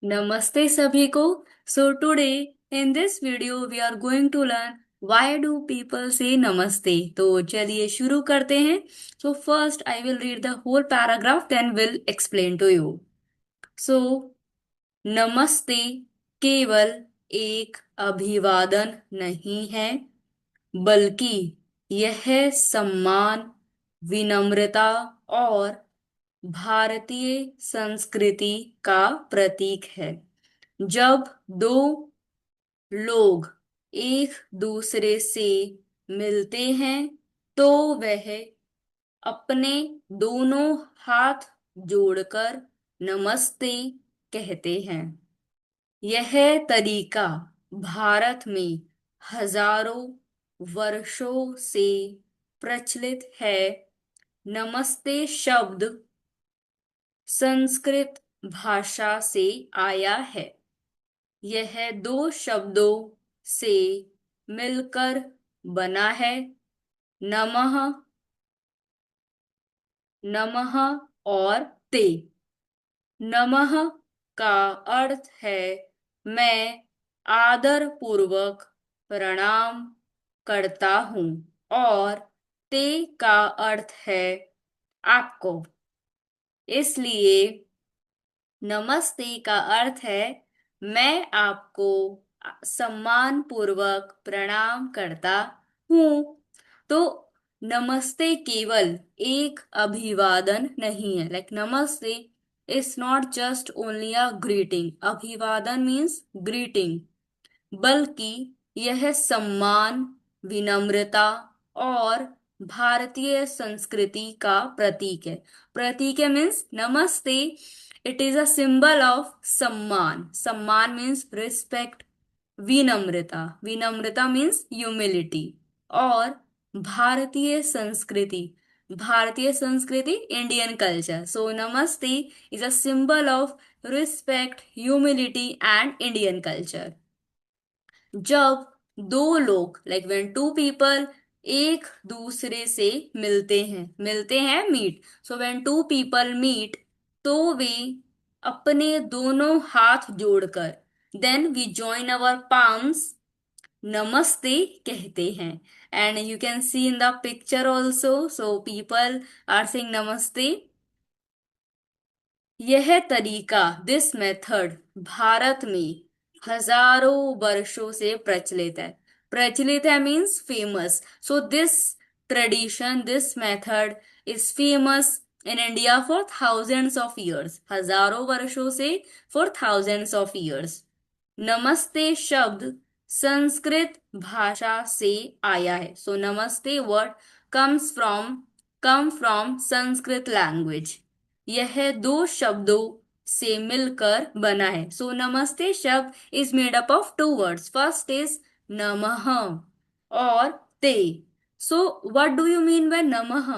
नमस्ते सभी को। So today in this video we are going to learn why do people say namaste. तो चलिए शुरू करते हैं। So first I will read the whole paragraph then will explain to you. So नमस्ते केवल एक अभिवादन नहीं है, बल्कि यह सम्मान, विनम्रता और भारतीय संस्कृति का प्रतीक है। जब दो लोग एक दूसरे से मिलते हैं तो वह अपने दोनों हाथ जोड़कर नमस्ते कहते हैं। यह तरीका भारत में हजारों वर्षों से प्रचलित है। नमस्ते शब्द संस्कृत भाषा से आया है। यह दो शब्दों से मिलकर बना है। नमः, नमः और ते। नमः का अर्थ है मैं आदर पूर्वक प्रणाम करता हूँ और ते का अर्थ है आपको। इसलिए नमस्ते का अर्थ है मैं आपको सम्मान पूर्वक प्रणाम करता हूँ। तो नमस्ते केवल एक अभिवादन नहीं है। लाइक नमस्ते is not just only a greeting. अभिवादन मीन्स ग्रीटिंग, बल्कि यह सम्मान, विनम्रता और भारतीय संस्कृति का प्रतीक है। प्रतीक है मीन्स नमस्ते it is a symbol of सम्मान। सम्मान मीन्स रिस्पेक्ट। विनम्रता, विनम्रता मीन्स ह्यूमिलिटी। और भारतीय संस्कृति, भारतीय संस्कृति Indian culture. So namaste is a symbol of respect, humility and Indian culture. जब दो लोग लाइक व्हेन टू पीपल एक दूसरे से मिलते हैं meet. So when two people meet तो वे अपने दोनों हाथ जोड़कर then we join our palms नमस्ते कहते हैं। And you can see in the picture also, so people are saying namaste. यह तरीका, दिस मेथड, भारत में हजारों वर्षों से प्रचलित है। प्रचलित है means famous. So this tradition, this method is famous in India for thousands of years. हजारों वर्षों से, फॉर थाउजेंड्स ऑफ ईयर्स। नमस्ते शब्द संस्कृत भाषा से आया है। सो नमस्ते word come from Sanskrit language. यह दो शब्दों से मिलकर बना है। सो नमस्ते शब्द is made up of two words. First is नमः और ते। So what do you mean by नमः?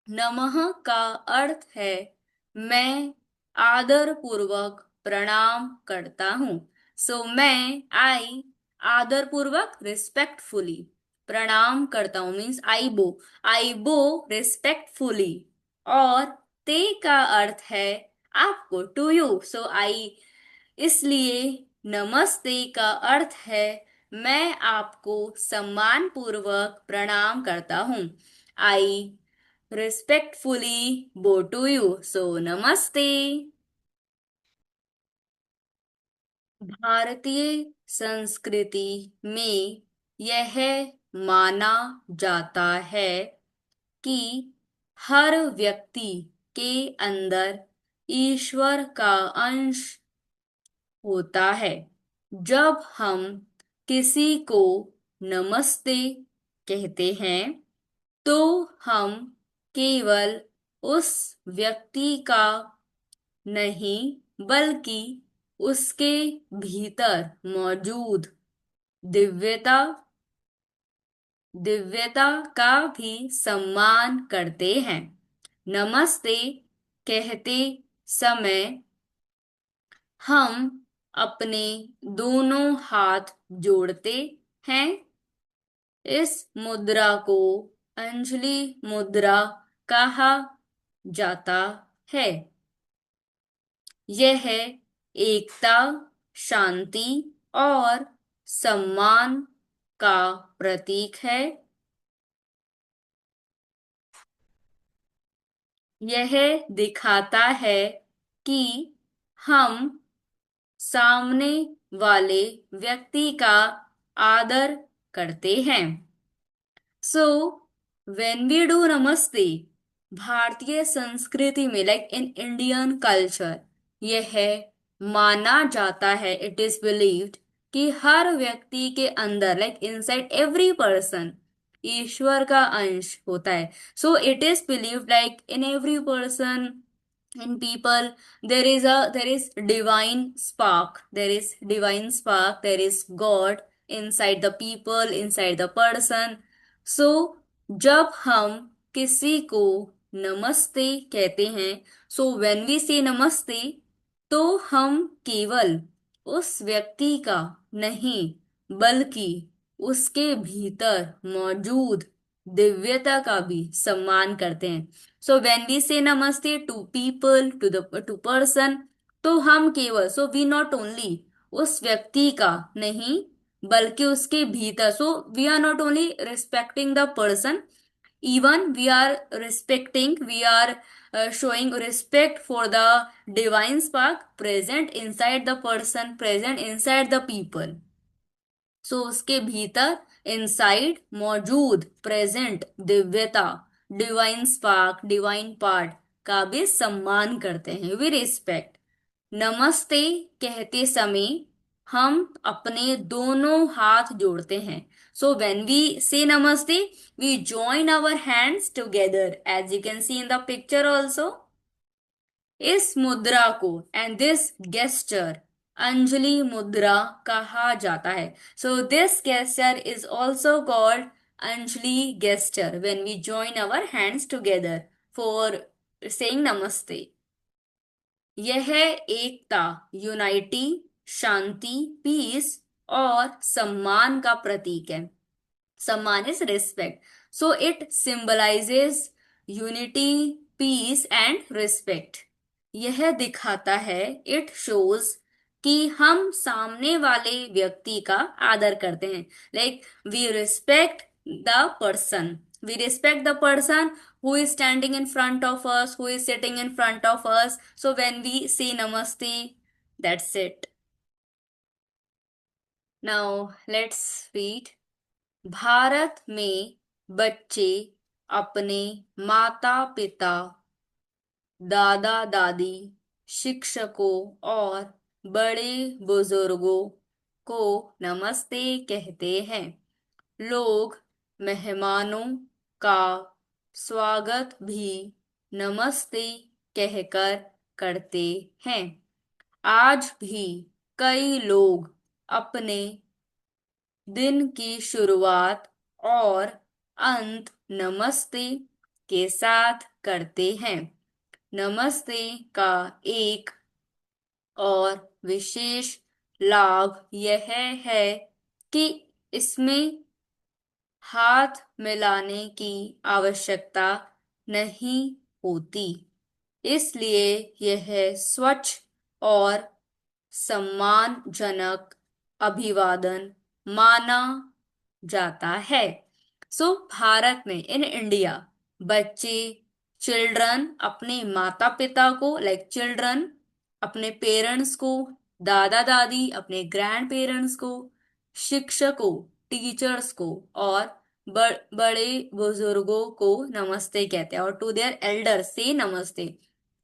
नमः का अर्थ है मैं आदर पूर्वक प्रणाम करता हूँ। सो मैं आदर पूर्वक रिस्पेक्टफुली प्रणाम करता हूँ मीन्स आई बो रिस्पेक्टफुली। और ते का अर्थ है आपको, टू यू। सो आई, इसलिए नमस्ते का अर्थ है मैं आपको सम्मान पूर्वक प्रणाम करता हूँ। आई respectfully bow to you. So, नमस्ते। भारतीय संस्कृति में यह माना जाता है कि हर व्यक्ति के अंदर ईश्वर का अंश होता है। जब हम किसी को नमस्ते कहते हैं तो हम केवल उस व्यक्ति का नहीं, बल्कि उसके भीतर मौजूद दिव्यता दिव्यता का भी सम्मान करते हैं। नमस्ते कहते समय हम अपने दोनों हाथ जोड़ते हैं। इस मुद्रा को अंजलि मुद्रा कहा जाता है। यह एकता, शांति और सम्मान का प्रतीक है। यह दिखाता है कि हम सामने वाले व्यक्ति का आदर करते हैं। सो वेन वी डू नमस्ते, भारतीय संस्कृति में लाइक इन इंडियन कल्चर, यह माना जाता है, इट इज बिलीव्ड कि हर व्यक्ति के अंदर लाइक इनसाइड एवरी पर्सन ईश्वर का अंश होता है। So it is believed like in every person, in people, there is divine spark, there is god inside the people, inside the person. So जब हम किसी को नमस्ते कहते हैं, सो व्हेन वी से नमस्ते, तो हम केवल उस व्यक्ति का नहीं बल्कि उसके भीतर मौजूद दिव्यता का भी सम्मान करते हैं। सो व्हेन वी से नमस्ते टू पीपल, टू पर्सन, तो हम केवल, सो वी नॉट ओनली उस व्यक्ति का नहीं बल्कि उसके भीतर, so we are not only respecting the person, even we are showing respect for the divine spark present inside the person, present inside the people. सो उसके भीतर इनसाइड मौजूद प्रेजेंट दिव्यता, डिवाइन स्पार्क, डिवाइन पार्ट का भी सम्मान करते हैं, we respect. नमस्ते कहते समय हम अपने दोनों हाथ जोड़ते हैं। सो व्हेन वी से नमस्ते, we join our hands together, as you can see in the picture also. इस मुद्रा को, एंड दिस गेस्चर, अंजलि मुद्रा कहा जाता है। So this gesture is also called Anjali gesture when we join our hands together for saying namaste. यह एकता, unity, शांति, piece और सम्मान का प्रतीक है। सम्मान is respect, so it symbolises unity, peace and respect. यह दिखाता है, इट शोज कि हम सामने वाले व्यक्ति का आदर करते हैं, like we respect the person, we respect the person who is standing in front of us, who is sitting in front of us. So when we say namaste, that's it. Now let's read. Bharat में बच्चे अपने माता पिता, दादा दादी, शिक्षकों और बड़े बुजुर्गों को नमस्ते कहते हैं। लोग मेहमानों का स्वागत भी नमस्ते कहकर करते हैं। आज भी कई लोग अपने दिन की शुरुआत और अंत नमस्ते के साथ करते हैं। नमस्ते का एक और विशेष लाभ यह है कि इसमें हाथ मिलाने की आवश्यकता नहीं होती, इसलिए यह स्वच्छ और सम्मानजनक अभिवादन माना जाता है। सो भारत में, इन इंडिया, बच्चे, चिल्ड्रन अपने माता पिता को, लाइक चिल्ड्रन अपने पेरेंट्स को, दादा दादी अपने ग्रैंड पेरेंट्स को, शिक्षकों टीचर्स को और बड़े बुजुर्गों को नमस्ते कहते हैं, और टू देयर एल्डर से नमस्ते।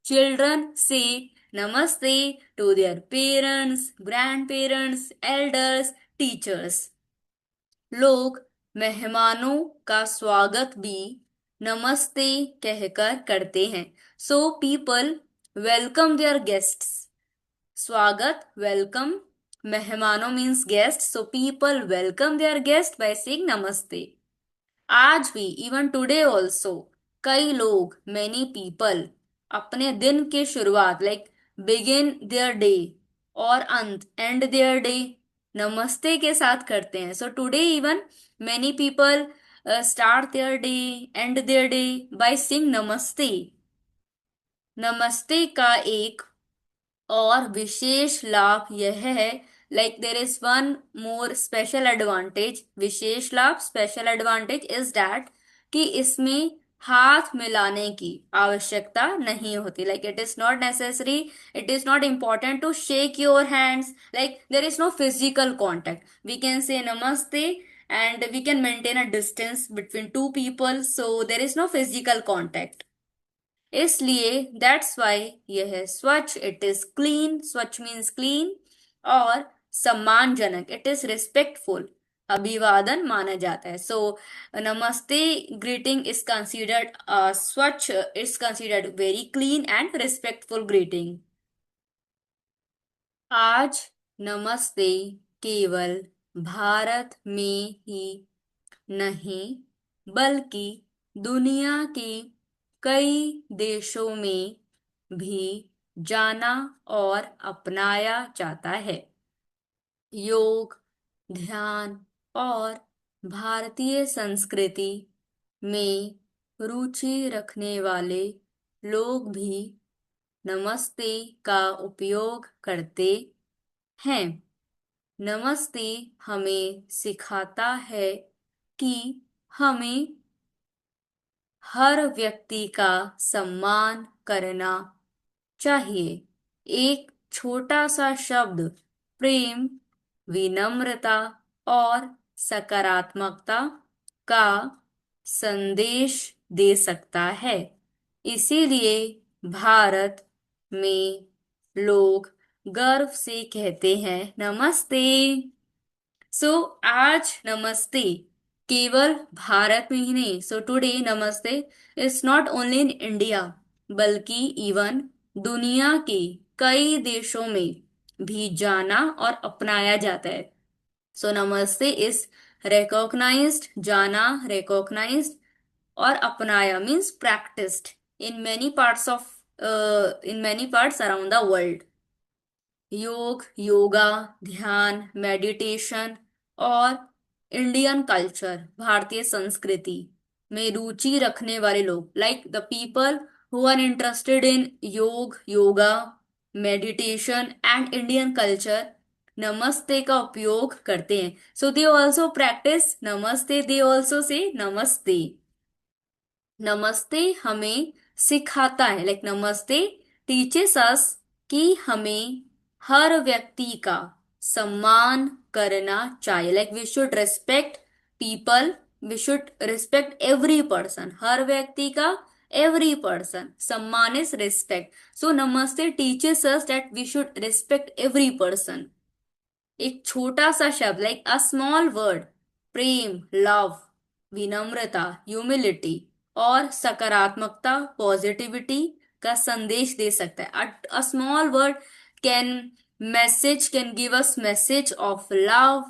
चिल्ड्रन से नमस्ते to their parents, grandparents, elders, teachers. लोग मेहमानों का स्वागत भी नमस्ते कहकर करते हैं। So people welcome their guests. स्वागत, वेलकम, मेहमानों means guest, so people welcome their guest by saying namaste. आज भी, इवन टुडे ऑल्सो, कई लोग, मेनी पीपल, अपने दिन की शुरुआत, लाइक बिगिन देयर डे और अंत, एंड देयर डे, नमस्ते के साथ करते हैं। So today even many people start their day, and their day by saying namaste. नमस्ते का एक और विशेष लाभ यह है, like there is one more special advantage, विशेष लाभ स्पेशल एडवांटेज इज दैट कि इसमें हाथ मिलाने की आवश्यकता नहीं होती, like it is not necessary, it is not important to shake your hands, like there is no physical contact, we can say namaste and we can maintain a distance between two people, so there is no physical contact. इसलिए that's Y यह है स्वच्छ, it is clean, स्वच्छ means clean, और सम्मानजनक, it is respectful, अभिवादन माना जाता है। सो नमस्ते ग्रीटिंग इज कंसिडर्ड स्वच्छ, is considered very clean and respectful greeting. आज नमस्ते केवल भारत में ही नहीं बल्कि दुनिया के कई देशों में भी जाना और अपनाया जाता है। योग, ध्यान और भारतीय संस्कृति में रुचि रखने वाले लोग भी नमस्ते का उपयोग करते हैं। नमस्ते हमें सिखाता है कि हमें हर व्यक्ति का सम्मान करना चाहिए। एक छोटा सा शब्द प्रेम, विनम्रता और सकारात्मकता का संदेश दे सकता है। इसीलिए भारत में लोग गर्व से कहते हैं नमस्ते। सो आज नमस्ते केवल भारत में ही नहीं, सो टुडे नमस्ते is not only in India बल्कि इवन दुनिया के कई देशों में भी जाना और अपनाया जाता है। सो नमस्ते इज रिकॉग्नाइज्ड, जाना रिकॉग्नाइज्ड, और अपनाया means practised in many parts of in many parts around the world. योग, योगा, ध्यान, मेडिटेशन और इंडियन कल्चर, भारतीय संस्कृति में रुचि रखने वाले लोग, like the people who are interested in yog, yoga, meditation and Indian culture, नमस्ते का उपयोग करते हैं। सो दे ऑल्सो प्रैक्टिस नमस्ते, दे ऑल्सो से नमस्ते। नमस्ते हमें सिखाता है, लाइक नमस्ते टीचेस अस कि हमें हर व्यक्ति का सम्मान करना चाहिए, like we should respect people, we should respect every person, हर व्यक्ति का, एवरी पर्सन, सम्मान is respect. So namaste teaches us that we should respect every person. एक छोटा सा शब्द, लाइक अ स्मॉल वर्ड, प्रेम, लव, विनम्रता, ह्यूमिलिटी और सकारात्मकता, पॉजिटिविटी का संदेश दे सकता है। A small word can can give us message of love,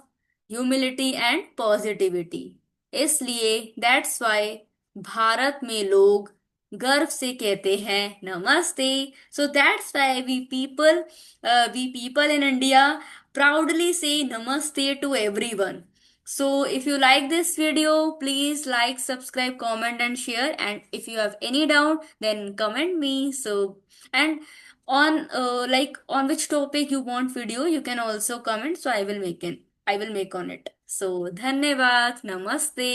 humility and positivity. इसलिए दैट्स वाई भारत में लोग गर्व से कहते हैं नमस्ते। So that's why we people in India proudly say namaste to everyone. So if you like this video, please like, subscribe, comment and share, and if you have any doubt then comment me. So and on on which topic you want video, you can also comment, so I will make on it. So धन्यवाद, नमस्ते।